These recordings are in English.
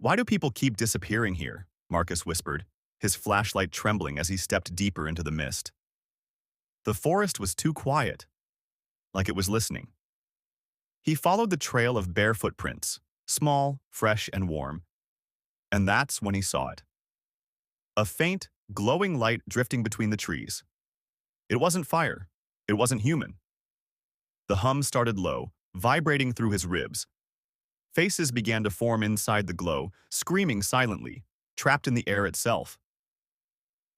Why do people keep disappearing here? Marcus whispered, his flashlight trembling as he stepped deeper into the mist. The forest was too quiet, like it was listening. He followed the trail of bare footprints, small, fresh, and warm, and that's when he saw it. A faint, glowing light drifting between the trees. It wasn't fire. It wasn't human. The hum started low, vibrating through his ribs. Faces began to form inside the glow, screaming silently, trapped in the air itself.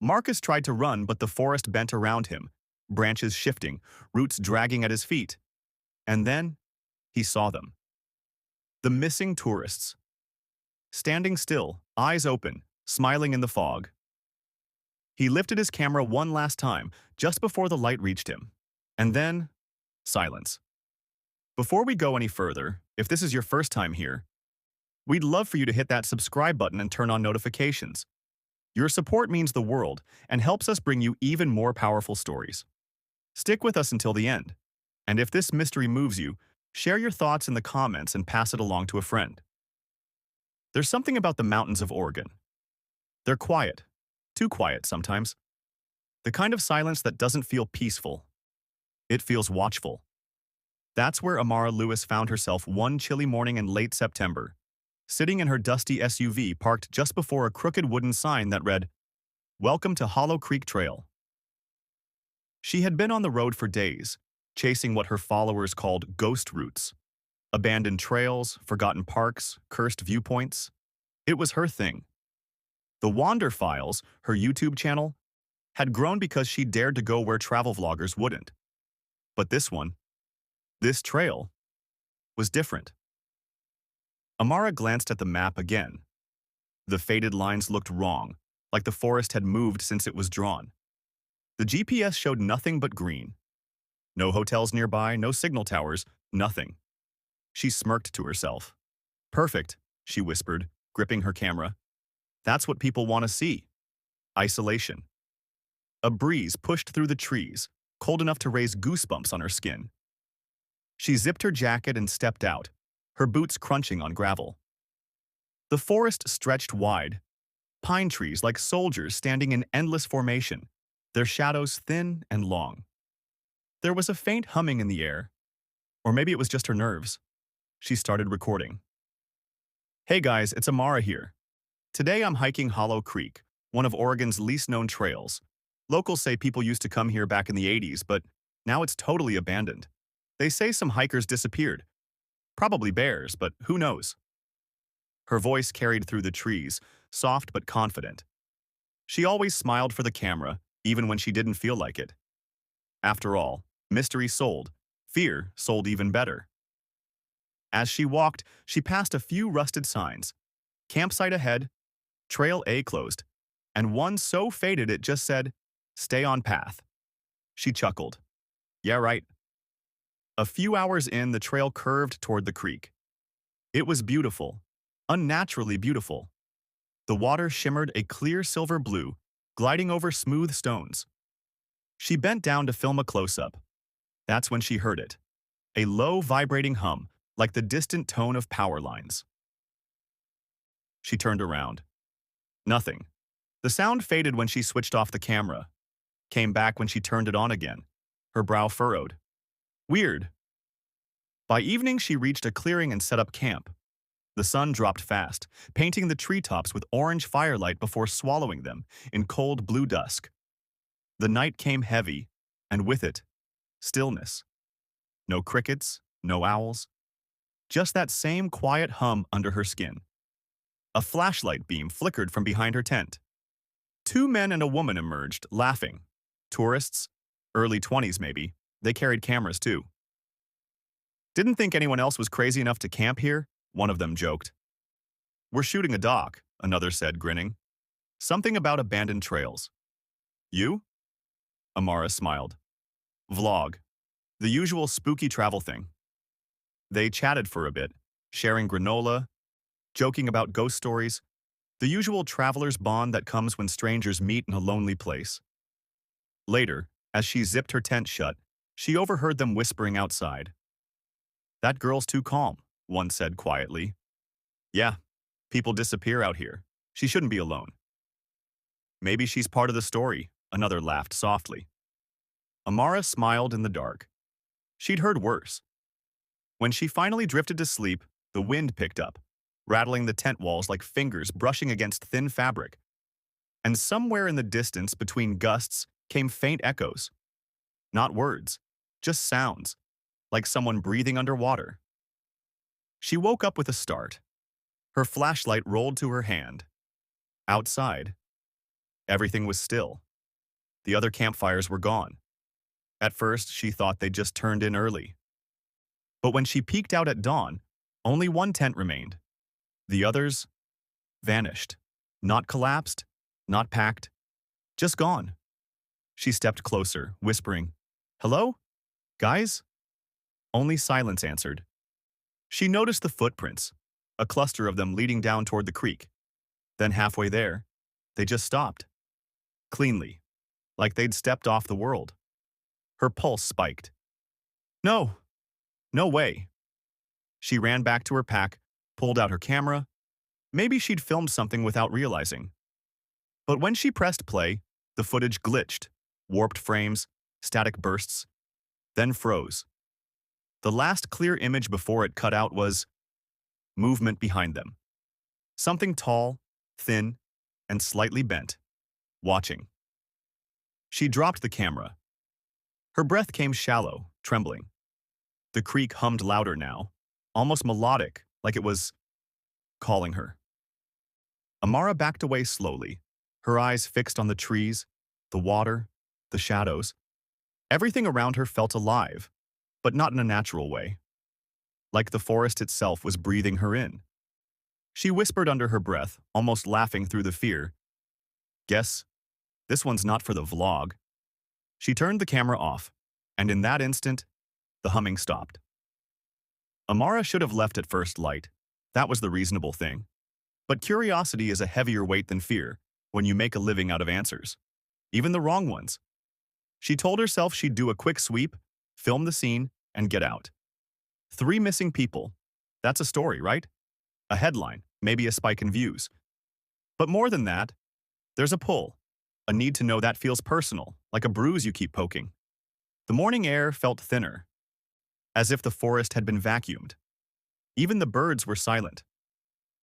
Marcus tried to run, but the forest bent around him, branches shifting, roots dragging at his feet. And then, he saw them. The missing tourists. Standing still, eyes open, smiling in the fog. He lifted his camera one last time, just before the light reached him. And then, silence. Before we go any further, if this is your first time here, we'd love for you to hit that subscribe button and turn on notifications. Your support means the world and helps us bring you even more powerful stories. Stick with us until the end. And if this mystery moves you, share your thoughts in the comments and pass it along to a friend. There's something about the mountains of Oregon. They're quiet, too quiet sometimes. The kind of silence that doesn't feel peaceful. It feels watchful. That's where Amara Lewis found herself one chilly morning in late September, sitting in her dusty SUV parked just before a crooked wooden sign that read, "Welcome to Hollow Creek Trail." She had been on the road for days, chasing what her followers called ghost routes. Abandoned trails, forgotten parks, cursed viewpoints. It was her thing. The Wander Files, her YouTube channel, had grown because she dared to go where travel vloggers wouldn't. But this trail, was different. Amara glanced at the map again. The faded lines looked wrong, like the forest had moved since it was drawn. The GPS showed nothing but green. No hotels nearby, no signal towers, nothing. She smirked to herself. "Perfect," she whispered, gripping her camera. "That's what people want to see. Isolation." A breeze pushed through the trees, cold enough to raise goosebumps on her skin. She zipped her jacket and stepped out, her boots crunching on gravel. The forest stretched wide, pine trees like soldiers standing in endless formation, their shadows thin and long. There was a faint humming in the air, or maybe it was just her nerves. She started recording. "Hey guys, it's Amara here. Today I'm hiking Hollow Creek, one of Oregon's least known trails. Locals say people used to come here back in the 80s, but now it's totally abandoned. They say some hikers disappeared. Probably bears, but who knows?" Her voice carried through the trees, soft but confident. She always smiled for the camera, even when she didn't feel like it. After all, mystery sold. Fear sold even better. As she walked, she passed a few rusted signs. Campsite ahead, Trail A closed, and one so faded it just said, "Stay on path." She chuckled. Yeah, right. A few hours in, the trail curved toward the creek. It was beautiful, unnaturally beautiful. The water shimmered a clear silver blue, gliding over smooth stones. She bent down to film a close-up. That's when she heard it. A low, vibrating hum, like the distant tone of power lines. She turned around. Nothing. The sound faded when she switched off the camera. Came back when she turned it on again, her brow furrowed. Weird. By evening, she reached a clearing and set up camp. The sun dropped fast, painting the treetops with orange firelight before swallowing them in cold blue dusk. The night came heavy, and with it, stillness. No crickets, no owls. Just that same quiet hum under her skin. A flashlight beam flickered from behind her tent. Two men and a woman emerged, laughing. Tourists, early 20s maybe. They carried cameras too. "Didn't think anyone else was crazy enough to camp here," one of them joked. "We're shooting a doc," another said, grinning. "Something about abandoned trails." "You?" Amara smiled. "Vlog. The usual spooky travel thing." They chatted for a bit, sharing granola, joking about ghost stories, the usual traveler's bond that comes when strangers meet in a lonely place. Later, as she zipped her tent shut, she overheard them whispering outside. "That girl's too calm," one said quietly. "Yeah, People disappear out here. She shouldn't be alone. Maybe she's part of the story, another laughed softly. Amara smiled in the dark. She'd heard worse. When she finally drifted to sleep, the wind picked up, rattling the tent walls like fingers brushing against thin fabric. And somewhere in the distance between gusts came faint echoes. Not words, just sounds, like someone breathing underwater. She woke up with a start. Her flashlight rolled to her hand. Outside, everything was still. The other campfires were gone. At first, she thought they'd just turned in early. But when she peeked out at dawn, only one tent remained. The others vanished. Not collapsed, not packed, just gone. She stepped closer, whispering, "Hello? Guys?" Only silence answered. She noticed the footprints, a cluster of them leading down toward the creek. Then halfway there, they just stopped. Cleanly, like they'd stepped off the world. Her pulse spiked. No, no way. She ran back to her pack, pulled out her camera. Maybe she'd filmed something without realizing. But when she pressed play, the footage glitched, warped frames, static bursts, then froze. The last clear image before it cut out was movement behind them. Something tall, thin, and slightly bent, watching. She dropped the camera. Her breath came shallow, trembling. The creek hummed louder now, almost melodic, like it was calling her. Amara backed away slowly, her eyes fixed on the trees, the water, the shadows. Everything around her felt alive, but not in a natural way. Like the forest itself was breathing her in. She whispered under her breath, almost laughing through the fear, "Guess this one's not for the vlog." She turned the camera off, and in that instant, the humming stopped. Amara should have left at first light. That was the reasonable thing. But curiosity is a heavier weight than fear when you make a living out of answers, even the wrong ones. She told herself she'd do a quick sweep, film the scene, and get out. 3 missing people. That's a story, right? A headline, maybe a spike in views. But more than that, there's a pull. A need to know that feels personal, like a bruise you keep poking. The morning air felt thinner, as if the forest had been vacuumed. Even the birds were silent.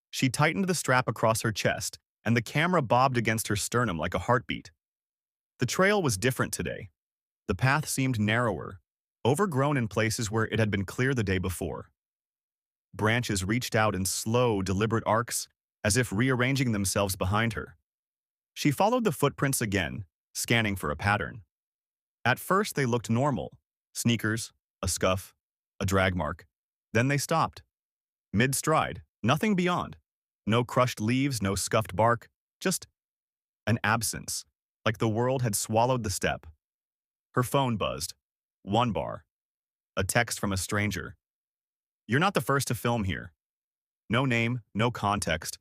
She tightened the strap across her chest, and the camera bobbed against her sternum like a heartbeat. The trail was different today. The path seemed narrower, overgrown in places where it had been clear the day before. Branches reached out in slow, deliberate arcs, as if rearranging themselves behind her. She followed the footprints again, scanning for a pattern. At first they looked normal. Sneakers, a scuff, a drag mark. Then they stopped. Mid-stride, nothing beyond. No crushed leaves, no scuffed bark, just an absence, like the world had swallowed the step. Her phone buzzed. 1 bar. A text from a stranger. "You're not the first to film here." No name, no context.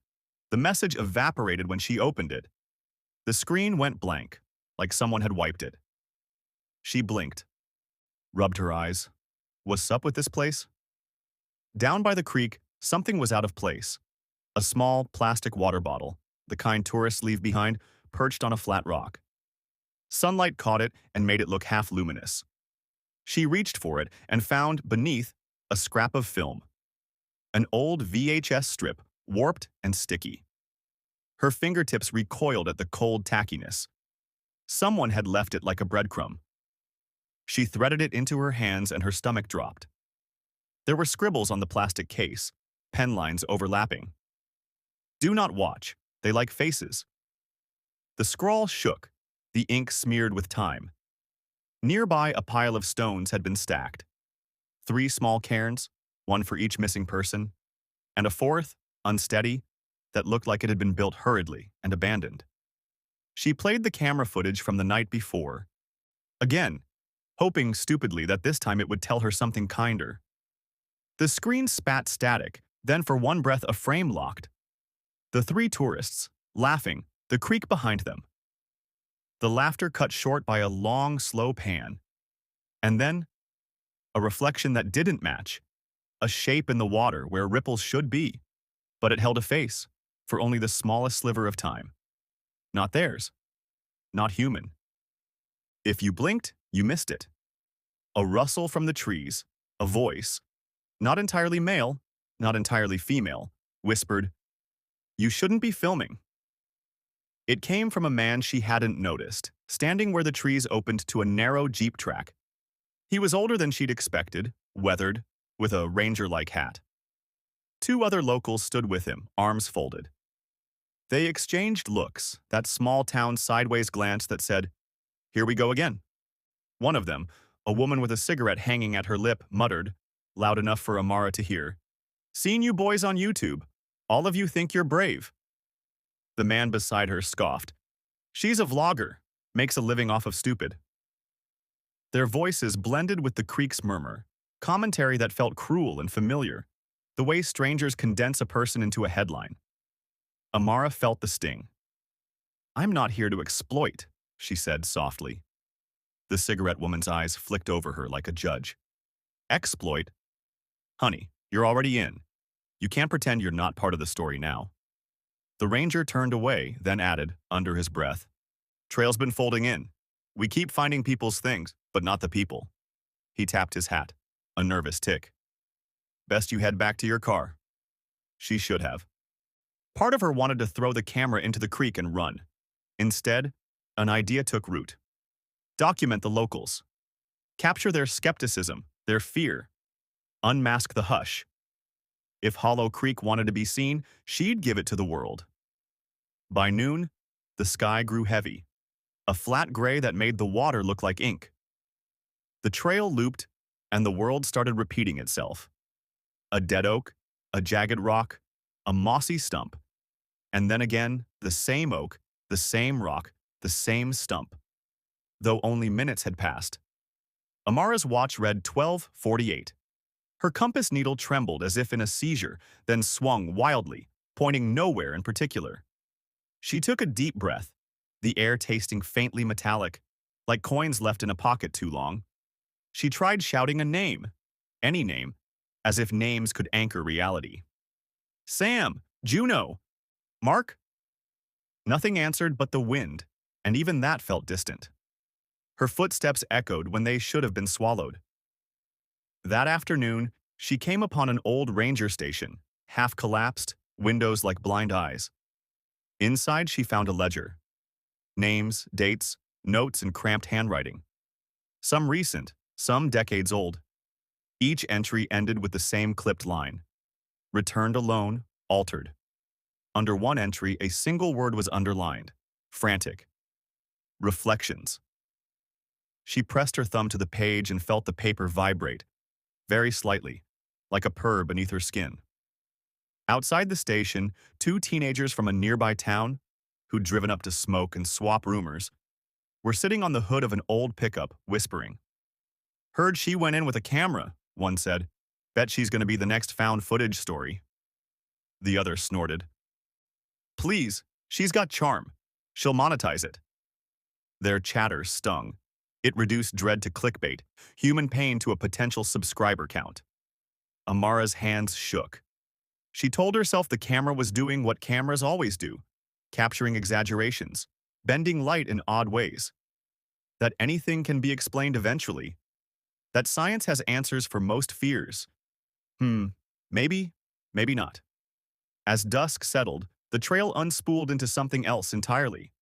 The message evaporated when she opened it. The screen went blank, like someone had wiped it. She blinked, rubbed her eyes. What's up with this place? Down by the creek, something was out of place. A small plastic water bottle, the kind tourists leave behind, perched on a flat rock. Sunlight caught it and made it look half luminous. She reached for it and found, beneath, a scrap of film. An old VHS strip, warped and sticky. Her fingertips recoiled at the cold tackiness. Someone had left it like a breadcrumb. She threaded it into her hands and her stomach dropped. There were scribbles on the plastic case, pen lines overlapping. "Do not watch. They like faces." The scrawl shook, the ink smeared with time. Nearby, a pile of stones had been stacked. 3 small cairns, 1 for each missing person, and a 4th, unsteady, that looked like it had been built hurriedly and abandoned. She played the camera footage from the night before. Again, hoping stupidly that this time it would tell her something kinder. The screen spat static, then for one breath a frame locked. The 3 tourists, laughing, the creek behind them. The laughter cut short by a long, slow pan. And then, a reflection that didn't match. A shape in the water where ripples should be, but it held a face. for only the smallest sliver of time. Not theirs, not human. If you blinked, you missed it. A rustle from the trees, a voice, not entirely male, not entirely female, whispered, "You shouldn't be filming." It came from a man she hadn't noticed, standing where the trees opened to a narrow jeep track. He was older than she'd expected, weathered, with a ranger-like hat. Two other locals stood with him, arms folded. They exchanged looks, that small-town sideways glance that said, "Here we go again." One of them, a woman with a cigarette hanging at her lip, muttered, loud enough for Amara to hear, "Seen you boys on YouTube. All of you think you're brave." The man beside her scoffed. "She's a vlogger, makes a living off of stupid." Their voices blended with the creek's murmur, commentary that felt cruel and familiar, the way strangers condense a person into a headline. Amara felt the sting. "I'm not here to exploit," she said softly. The cigarette woman's eyes flicked over her like a judge. "Exploit? Honey, you're already in. You can't pretend you're not part of the story now." The ranger turned away, then added, under his breath, "Trail's been folding in. We keep finding people's things, but not the people." He tapped his hat, a nervous tick. "Best you head back to your car." She should have. Part of her wanted to throw the camera into the creek and run. Instead, an idea took root. Document the locals. Capture their skepticism, their fear. Unmask the hush. If Hollow Creek wanted to be seen, she'd give it to the world. By noon, the sky grew heavy, a flat gray that made the water look like ink. The trail looped, and the world started repeating itself. A dead oak, a jagged rock, a mossy stump, and then again, the same oak, the same rock, the same stump. Though only minutes had passed. Amara's watch read 12:48. Her compass needle trembled as if in a seizure, then swung wildly, pointing nowhere in particular. She took a deep breath, the air tasting faintly metallic, like coins left in a pocket too long. She tried shouting a name, any name, as if names could anchor reality. "Sam! Juno! Mark?" Nothing answered but the wind, and even that felt distant. Her footsteps echoed when they should have been swallowed. That afternoon, she came upon an old ranger station, half collapsed, windows like blind eyes. Inside, she found a ledger. Names, dates, notes, and cramped handwriting. Some recent, some decades old. Each entry ended with the same clipped line. Returned alone, altered. Under one entry, a single word was underlined. Frantic. Reflections. She pressed her thumb to the page and felt the paper vibrate, very slightly, like a purr beneath her skin. Outside the station, two teenagers from a nearby town, who'd driven up to smoke and swap rumors, were sitting on the hood of an old pickup, whispering. "Heard she went in with a camera," one said. "Bet she's going to be the next found footage story." The other snorted. "Please, she's got charm. She'll monetize it." Their chatter stung. It reduced dread to clickbait, human pain to a potential subscriber count. Amara's hands shook. She told herself the camera was doing what cameras always do, capturing exaggerations, bending light in odd ways. That anything can be explained eventually. That science has answers for most fears. Maybe, maybe not. As dusk settled, the trail unspooled into something else entirely.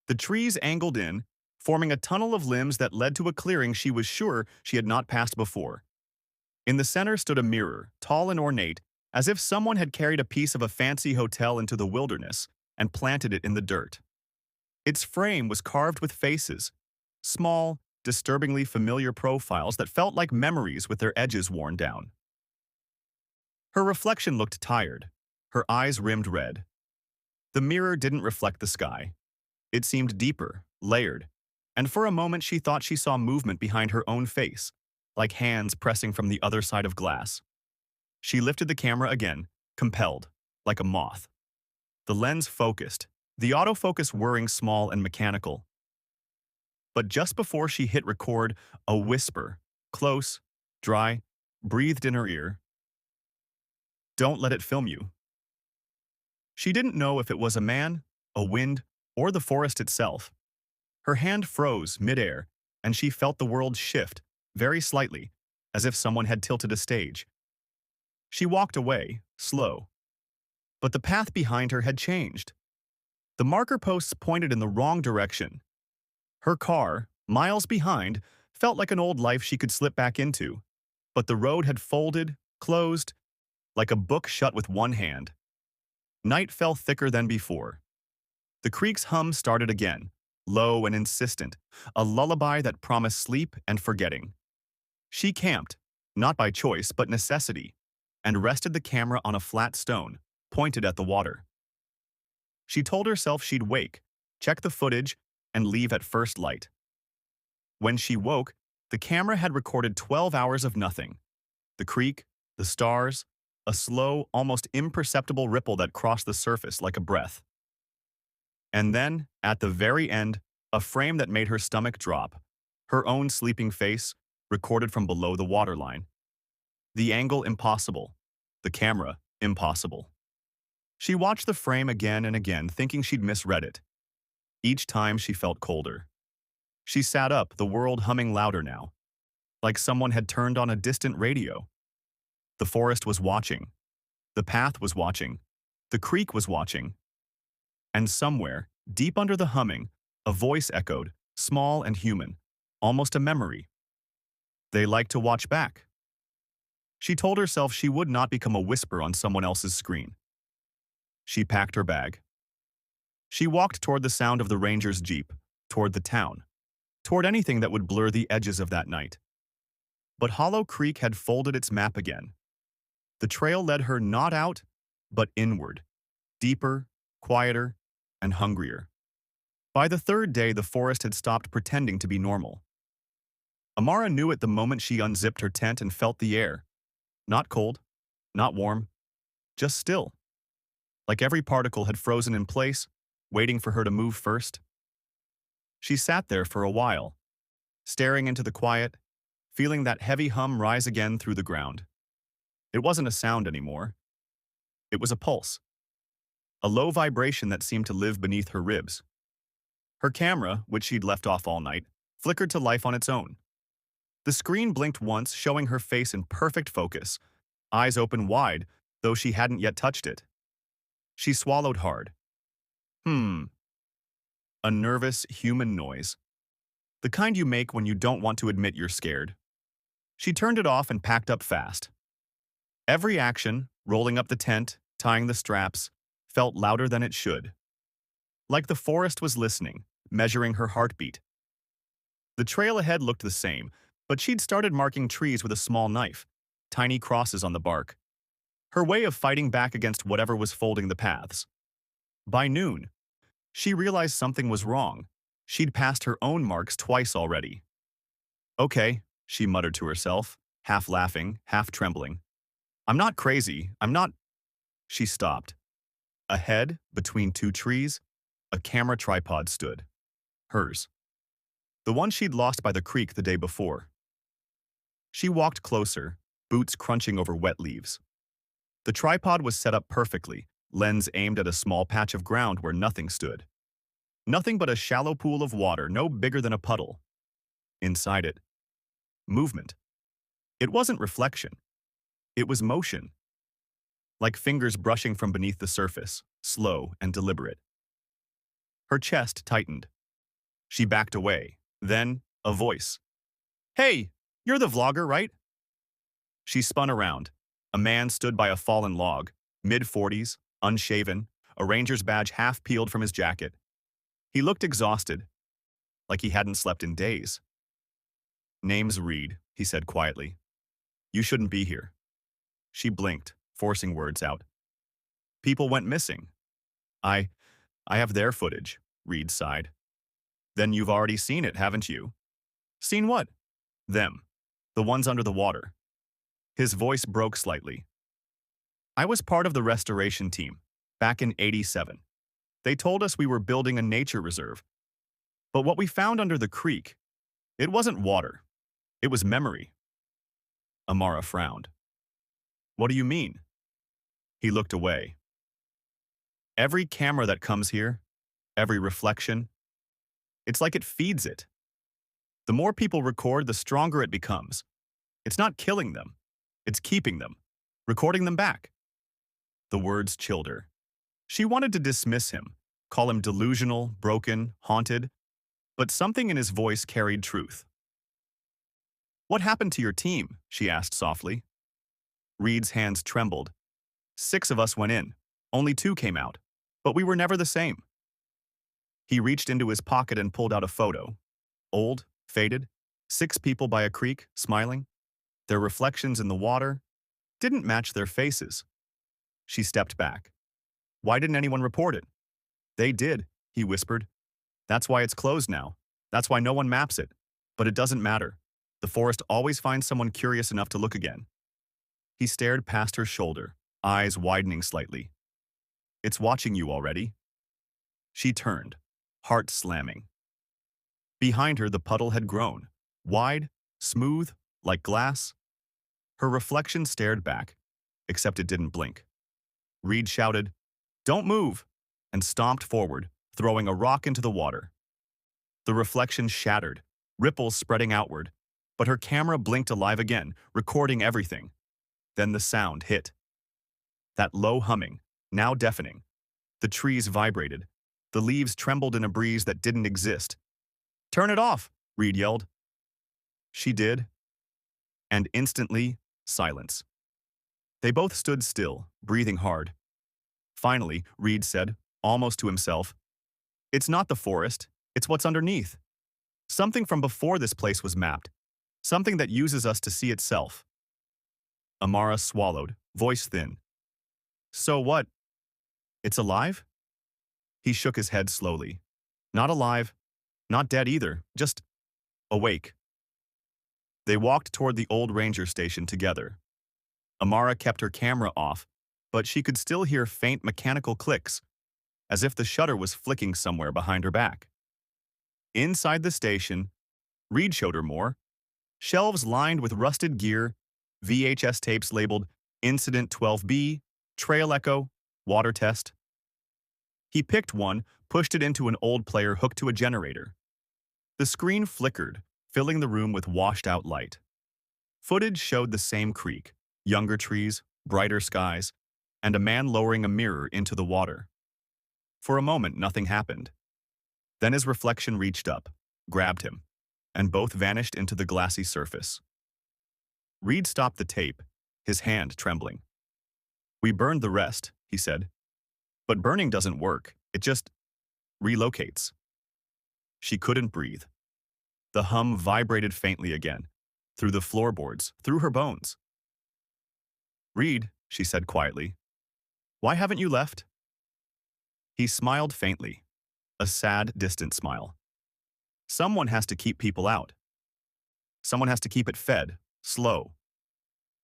The trees angled in, forming a tunnel of limbs that led to a clearing she was sure she had not passed before. In the center stood a mirror, tall and ornate, as if someone had carried a piece of a fancy hotel into the wilderness and planted it in the dirt. Its frame was carved with faces, small, disturbingly familiar profiles that felt like memories with their edges worn down. Her reflection looked tired, her eyes rimmed red. The mirror didn't reflect the sky. It seemed deeper, layered, and for a moment she thought she saw movement behind her own face, like hands pressing from the other side of glass. She lifted the camera again, compelled, like a moth. The lens focused, the autofocus whirring small and mechanical. But just before she hit record, a whisper, close, dry, breathed in her ear. "Don't let it film you." She didn't know if it was a man, a wind, or the forest itself. Her hand froze midair, and she felt the world shift, very slightly, as if someone had tilted a stage. She walked away, slow. But the path behind her had changed. The marker posts pointed in the wrong direction. Her car, miles behind, felt like an old life she could slip back into. But the road had folded, closed, like a book shut with one hand. Night fell thicker than before. The creek's hum started again, low and insistent, a lullaby that promised sleep and forgetting. She camped, not by choice but necessity, and rested the camera on a flat stone, pointed at the water. She told herself she'd wake, check the footage, and leave at first light. When she woke, the camera had recorded 12 hours of nothing. The creek, the stars, a slow, almost imperceptible ripple that crossed the surface like a breath. And then, at the very end, a frame that made her stomach drop, her own sleeping face, recorded from below the waterline. The angle impossible, the camera impossible. She watched the frame again and again, thinking she'd misread it. Each time she felt colder. She sat up, the world humming louder now, like someone had turned on a distant radio. The forest was watching. The path was watching. The creek was watching. And somewhere, deep under the humming, a voice echoed, small and human, almost a memory. They like to watch back. She told herself she would not become a whisper on someone else's screen. She packed her bag. She walked toward the sound of the ranger's jeep, toward the town, toward anything that would blur the edges of that night. But Hollow Creek had folded its map again. The trail led her not out, but inward, deeper, quieter, and hungrier. By the third day, the forest had stopped pretending to be normal. Amara knew it the moment she unzipped her tent and felt the air. Not cold, not warm, just still. Like every particle had frozen in place, waiting for her to move first. She sat there for a while, staring into the quiet, feeling that heavy hum rise again through the ground. It wasn't a sound anymore. It was a pulse. A low vibration that seemed to live beneath her ribs. Her camera, which she'd left off all night, flickered to life on its own. The screen blinked once, showing her face in perfect focus, eyes open wide, though she hadn't yet touched it. She swallowed hard. A nervous, human noise. The kind you make when you don't want to admit you're scared. She turned it off and packed up fast. Every action, rolling up the tent, tying the straps, felt louder than it should. Like the forest was listening, measuring her heartbeat. The trail ahead looked the same, but she'd started marking trees with a small knife, tiny crosses on the bark. Her way of fighting back against whatever was folding the paths. By noon, she realized something was wrong. She'd passed her own marks twice already. Okay, she muttered to herself, half laughing, half trembling. I'm not crazy, I'm not… She stopped. Ahead, between two trees, a camera tripod stood. Hers. The one she'd lost by the creek the day before. She walked closer, boots crunching over wet leaves. The tripod was set up perfectly, lens aimed at a small patch of ground where nothing stood. Nothing but a shallow pool of water, no bigger than a puddle. Inside it, movement. It wasn't reflection. It was motion. Like fingers brushing from beneath the surface, slow and deliberate. Her chest tightened. She backed away. Then, a voice. Hey, you're the vlogger, right? She spun around. A man stood by a fallen log, mid-40s, unshaven, a ranger's badge half peeled from his jacket. He looked exhausted, like he hadn't slept in days. Name's Reed, he said quietly. You shouldn't be here. She blinked, forcing words out. People went missing. I have their footage, Reed sighed. Then you've already seen it, haven't you? Seen what? Them. The ones under the water. His voice broke slightly. I was part of the restoration team, back in '87. They told us we were building a nature reserve. But what we found under the creek, it wasn't water. It was memory. Amara frowned. What do you mean? He looked away. Every camera that comes here, every reflection, it's like it feeds it. The more people record, the stronger it becomes. It's not killing them. It's keeping them, recording them back. The words chilled her. She wanted to dismiss him, call him delusional, broken, haunted, but something in his voice carried truth. "What happened to your team?" she asked softly. Reed's hands trembled. "6 of us went in. Only 2 came out. But we were never the same." He reached into his pocket and pulled out a photo. Old, faded, 6 people by a creek, smiling. Their reflections in the water didn't match their faces. She stepped back. "Why didn't anyone report it?" "They did," he whispered. "That's why it's closed now. That's why no one maps it. But it doesn't matter. The forest always finds someone curious enough to look again." He stared past her shoulder, eyes widening slightly. "It's watching you already." She turned, heart slamming. Behind her, the puddle had grown, wide, smooth, like glass. Her reflection stared back, except it didn't blink. Reed shouted, "Don't move," and stomped forward, throwing a rock into the water. The reflection shattered, ripples spreading outward, but her camera blinked alive again, recording everything. Then the sound hit. That low humming, now deafening. The trees vibrated. The leaves trembled in a breeze that didn't exist. "Turn it off," Reed yelled. She did, and instantly, silence. They both stood still, breathing hard. Finally, Reed said, almost to himself, "It's not the forest, it's what's underneath. Something from before this place was mapped. Something that uses us to see itself." Amara swallowed, voice thin. "So what? It's alive?" He shook his head slowly. "Not alive, not dead either, just awake." They walked toward the old ranger station together. Amara kept her camera off, but she could still hear faint mechanical clicks, as if the shutter was flicking somewhere behind her back. Inside the station, Reed showed her more. Shelves lined with rusted gear, VHS tapes labeled Incident 12B, Trail Echo, Water Test. He picked one, pushed it into an old player hooked to a generator. The screen flickered, filling the room with washed-out light. Footage showed the same creek, younger trees, brighter skies, and a man lowering a mirror into the water. For a moment, nothing happened. Then his reflection reached up, grabbed him, and both vanished into the glassy surface. Reed stopped the tape, his hand trembling. "We burned the rest," he said. "But burning doesn't work. It just relocates." She couldn't breathe. The hum vibrated faintly again, through the floorboards, through her bones. "Reed," she said quietly, "why haven't you left?" He smiled faintly, a sad, distant smile. "Someone has to keep people out. Someone has to keep it fed, slow."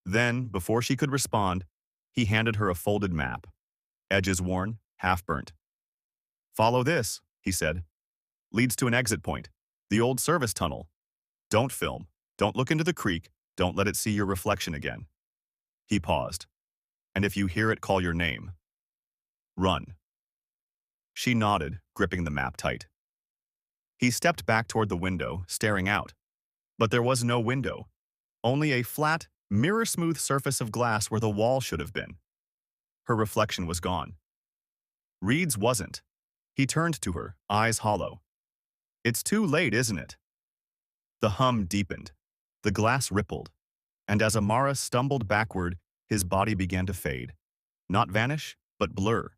Then, before she could respond, he handed her a folded map, edges worn, half burnt. "Follow this," he said. "Leads to an exit point, the old service tunnel. Don't film, don't look into the creek, don't let it see your reflection again." He paused. "And if you hear it call your name, run." She nodded, gripping the map tight. He stepped back toward the window, staring out. But there was no window, only a flat, mirror-smooth surface of glass where the wall should have been. Her reflection was gone. Reed's wasn't. He turned to her, eyes hollow. "It's too late, isn't it?" The hum deepened. The glass rippled. And as Amara stumbled backward, his body began to fade. Not vanish, but blur,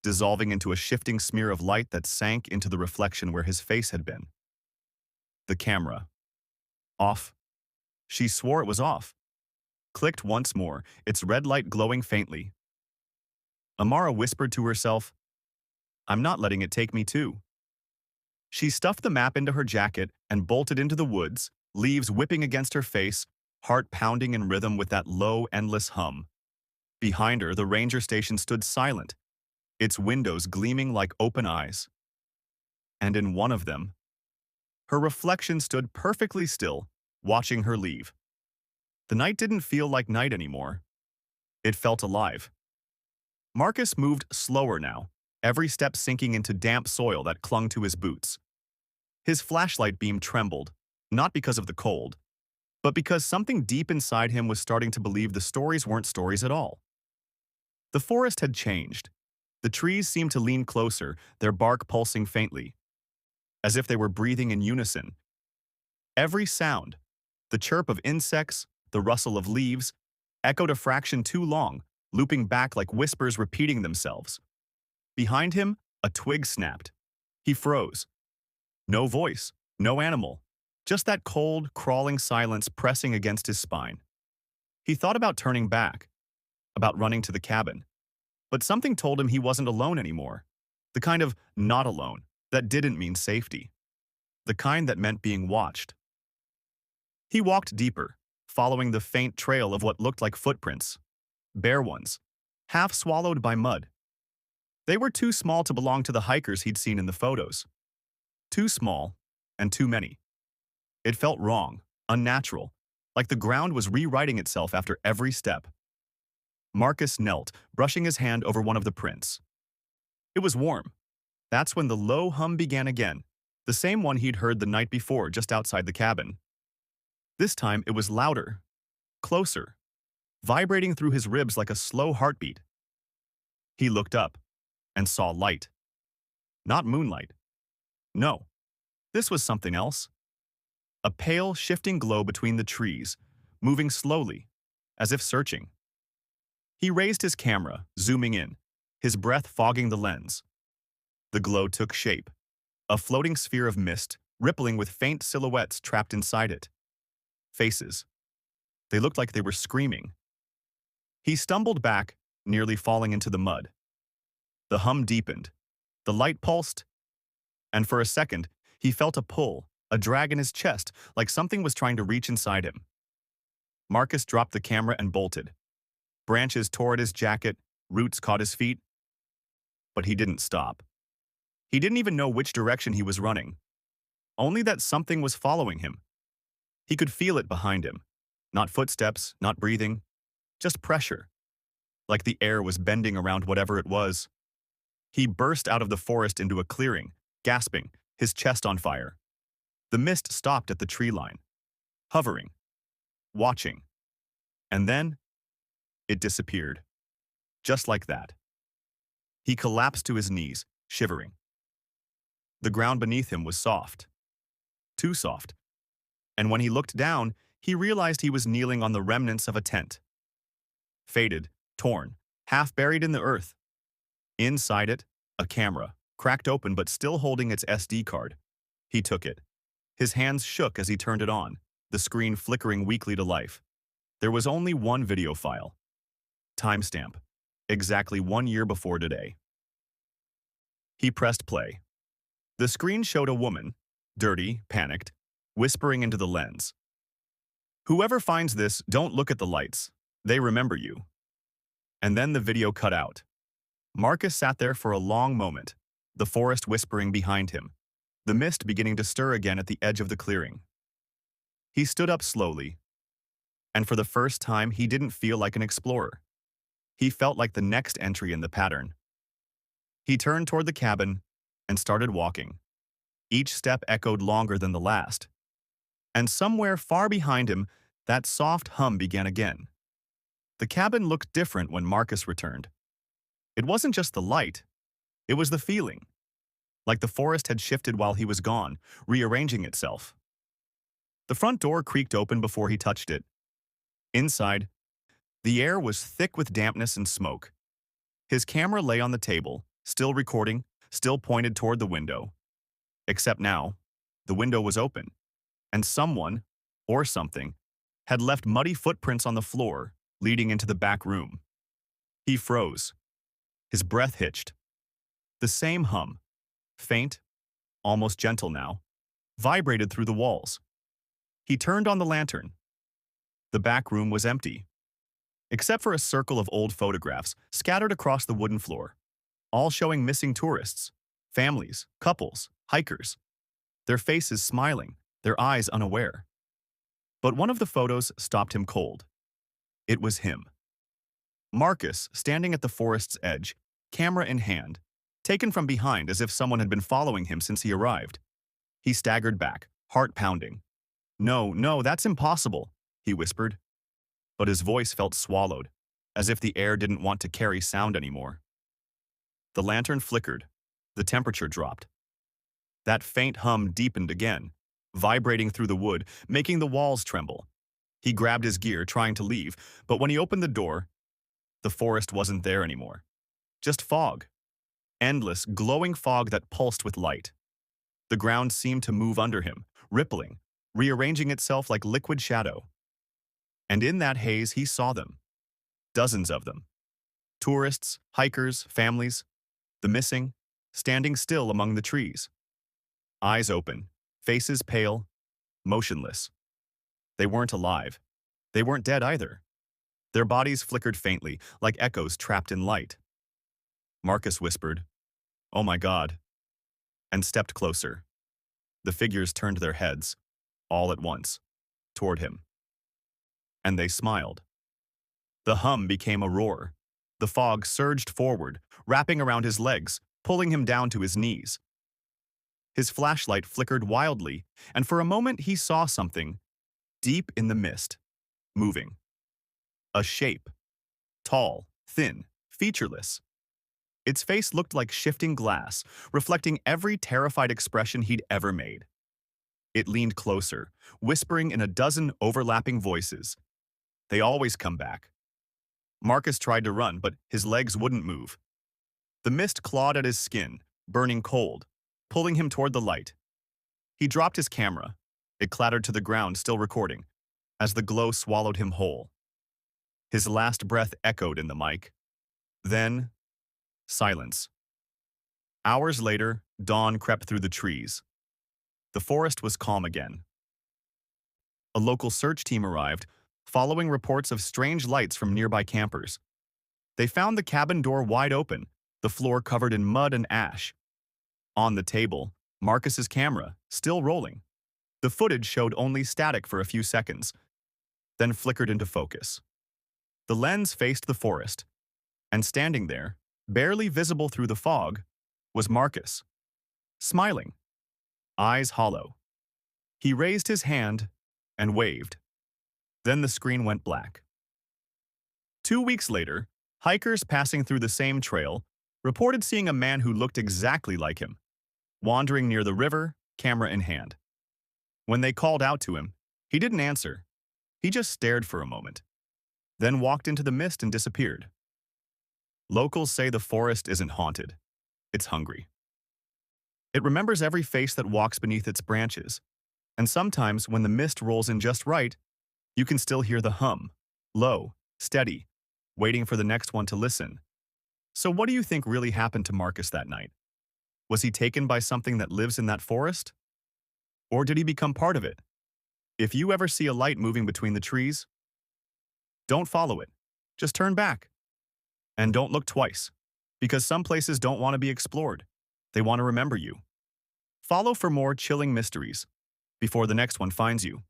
dissolving into a shifting smear of light that sank into the reflection where his face had been. The camera. Off. She swore it was off. Clicked once more, its red light glowing faintly. Amara whispered to herself, "I'm not letting it take me too." She stuffed the map into her jacket and bolted into the woods, leaves whipping against her face, heart pounding in rhythm with that low, endless hum. Behind her, the ranger station stood silent, its windows gleaming like open eyes. And in one of them, her reflection stood perfectly still, watching her leave. The night didn't feel like night anymore. It felt alive. Marcus moved slower now, every step sinking into damp soil that clung to his boots. His flashlight beam trembled, not because of the cold, but because something deep inside him was starting to believe the stories weren't stories at all. The forest had changed. The trees seemed to lean closer, their bark pulsing faintly, as if they were breathing in unison. Every sound, the chirp of insects, the rustle of leaves, echoed a fraction too long, looping back like whispers repeating themselves. Behind him, a twig snapped. He froze. No voice, no animal, just that cold, crawling silence pressing against his spine. He thought about turning back, about running to the cabin. But something told him he wasn't alone anymore. The kind of not alone that didn't mean safety. The kind that meant being watched. He walked deeper, following the faint trail of what looked like footprints. Bare ones, half swallowed by mud. They were too small to belong to the hikers he'd seen in the photos. Too small, and too many. It felt wrong, unnatural, like the ground was rewriting itself after every step. Marcus knelt, brushing his hand over one of the prints. It was warm. That's when the low hum began again, the same one he'd heard the night before just outside the cabin. This time it was louder, closer, vibrating through his ribs like a slow heartbeat. He looked up and saw light. Not moonlight. No, this was something else. A pale, shifting glow between the trees, moving slowly, as if searching. He raised his camera, zooming in, his breath fogging the lens. The glow took shape, a floating sphere of mist, rippling with faint silhouettes trapped inside it. Faces. They looked like they were screaming. He stumbled back, nearly falling into the mud. The hum deepened. The light pulsed, and for a second, he felt a pull, a drag in his chest, like something was trying to reach inside him. Marcus dropped the camera and bolted. Branches tore at his jacket, roots caught his feet. But he didn't stop. He didn't even know which direction he was running. Only that something was following him. He could feel it behind him. Not footsteps, not breathing, just pressure. Like the air was bending around whatever it was. He burst out of the forest into a clearing, gasping, his chest on fire. The mist stopped at the tree line, hovering, watching. And then, it disappeared. Just like that. He collapsed to his knees, shivering. The ground beneath him was soft. Too soft. And when he looked down, he realized he was kneeling on the remnants of a tent. Faded, torn, half buried in the earth. Inside it, a camera, cracked open but still holding its SD card. He took it. His hands shook as he turned it on, the screen flickering weakly to life. There was only one video file. Timestamp. Exactly 1 year before today. He pressed play. The screen showed a woman, dirty, panicked, whispering into the lens. "Whoever finds this, don't look at the lights. They remember you." And then the video cut out. Marcus sat there for a long moment, the forest whispering behind him, the mist beginning to stir again at the edge of the clearing. He stood up slowly, and for the first time he didn't feel like an explorer. He felt like the next entry in the pattern. He turned toward the cabin and started walking. Each step echoed longer than the last. And somewhere far behind him, that soft hum began again. The cabin looked different when Marcus returned. It wasn't just the light, it was the feeling. Like the forest had shifted while he was gone, rearranging itself. The front door creaked open before he touched it. Inside, the air was thick with dampness and smoke. His camera lay on the table, still recording, still pointed toward the window. Except now, the window was open, and someone, or something, had left muddy footprints on the floor, leading into the back room. He froze. His breath hitched. The same hum, faint, almost gentle now, vibrated through the walls. He turned on the lantern. The back room was empty, except for a circle of old photographs scattered across the wooden floor, all showing missing tourists, families, couples, hikers, their faces smiling, their eyes unaware. But one of the photos stopped him cold. It was him. Marcus, standing at the forest's edge, camera in hand, taken from behind as if someone had been following him since he arrived. He staggered back, heart pounding. "No, no, that's impossible," he whispered. But his voice felt swallowed, as if the air didn't want to carry sound anymore. The lantern flickered. The temperature dropped. That faint hum deepened again, vibrating through the wood, making the walls tremble. He grabbed his gear, trying to leave, but when he opened the door, the forest wasn't there anymore. Just fog. Endless, glowing fog that pulsed with light. The ground seemed to move under him, rippling, rearranging itself like liquid shadow. And in that haze, he saw them. Dozens of them. Tourists, hikers, families. The missing, standing still among the trees. Eyes open, faces pale, motionless. They weren't alive. They weren't dead either. Their bodies flickered faintly, like echoes trapped in light. Marcus whispered, "Oh my God," and stepped closer. The figures turned their heads, all at once, toward him. And they smiled. The hum became a roar. The fog surged forward, wrapping around his legs, pulling him down to his knees. His flashlight flickered wildly, and for a moment he saw something, deep in the mist, moving. A shape. Tall, thin, featureless. Its face looked like shifting glass, reflecting every terrified expression he'd ever made. It leaned closer, whispering in a dozen overlapping voices. "They always come back." Marcus tried to run, but his legs wouldn't move. The mist clawed at his skin, burning cold, pulling him toward the light. He dropped his camera. It clattered to the ground, still recording, as the glow swallowed him whole. His last breath echoed in the mic. Then, silence. Hours later, dawn crept through the trees. The forest was calm again. A local search team arrived, following reports of strange lights from nearby campers. They found the cabin door wide open, the floor covered in mud and ash. On the table, Marcus's camera, still rolling. The footage showed only static for a few seconds, then flickered into focus. The lens faced the forest, and standing there, barely visible through the fog, was Marcus, smiling, eyes hollow. He raised his hand and waved. Then the screen went black. 2 weeks later, hikers passing through the same trail reported seeing a man who looked exactly like him, wandering near the river, camera in hand. When they called out to him, he didn't answer. He just stared for a moment, then walked into the mist and disappeared. Locals say the forest isn't haunted. It's hungry. It remembers every face that walks beneath its branches, and sometimes when the mist rolls in just right, you can still hear the hum, low, steady, waiting for the next one to listen. So what do you think really happened to Marcus that night? Was he taken by something that lives in that forest? Or did he become part of it? If you ever see a light moving between the trees, don't follow it. Just turn back. And don't look twice, because some places don't want to be explored. They want to remember you. Follow for more chilling mysteries before the next one finds you.